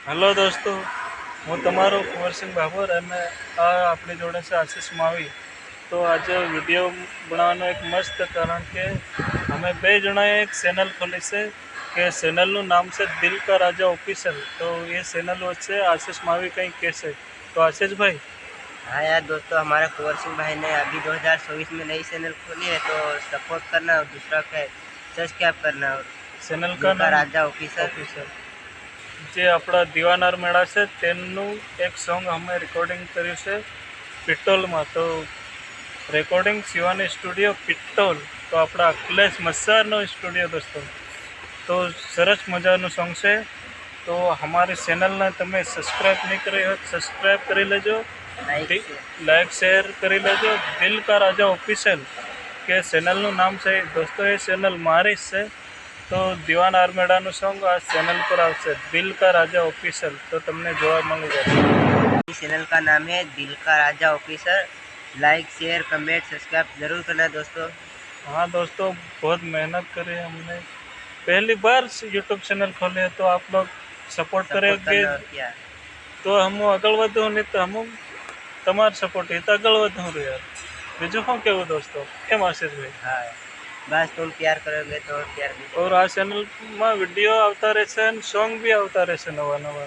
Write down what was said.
Hello દોસ્તો, હું તમારો કુંવરસિંહ બાબર અને આ આપણી જોડે છે આશીષ માવી. તો આજે વિડીયો બનાવવાનો એક મસ્ત કારણ કે અમે બે જણાએ એક ચેનલ ખોલી છે કે ચેનલનું નામ છે દિલ કા રાજા ઓફિશિयल. તો એ ચેનલ વચ્ચે આशीष मावी કંઈ કહેશે. तो आशीष भाई। हाँ यार दोस्तों, हमारा कुंवर सिंह भाई ने अभी 2024 में नई चैनल खोली है, तो सपोर्ट करना और दूसरा क्या सब्सक्राइब करना और ચેનલ दिल કા का નામ राजा ऑफिसर। ઓફિશિયલ. જે આપણા દીવાનાર મેળા છે તેમનું એક સોંગ અમે રેકોર્ડિંગ કર્યું છે પિટ્ટોલમાં. તો રેકોર્ડિંગ શિવાની સ્ટુડિયો પિટ્ટોલ. તો આપણા અખિલેશ મસ્સારનો સ્ટુડિયો દોસ્તો. તો સરસ મજાનું સોંગ છે. તો અમારી ચેનલને તમે સબસ્ક્રાઈબ નહીં કરી હોય સબસ્ક્રાઈબ કરી લેજો, લાઈક શેર કરી લેજો. દિલ કા રાજા ઓફિશિયલ કે ચેનલનું નામ છે દોસ્તો. એ ચેનલ મારી જ છે. તો દીવાન આર્મેડાનું સોંગ આ ચેનલ પર આવશે, દિલ કા રાજા ઓફિશિयल. તો તમને જોવા મળી જશે. चैनल का नाम है दिल का राजा officer. Like share comment subscribe जरूर करना दोस्तों। हाँ दोस्तों, बहुत मेहनत करी है हमने, पहली बार यूट्यूब चैनल खोले तो आप लोग सपोर्ट करेंगे तो हम આગળ વધુ, નહીં તો हम તમારો સપોર્ટ એ તો આગળ વધુ યાર. બીજું શું કેવું દોસ્તો, કેમ આશીષ ભાઈ? हाँ बस तुम प्यार करोगे तो प्यार भी। और આ ચેનલમાં વિડીયો આવતા રહેશે અને સોંગ બી આવતા રહેશે નવા નવા.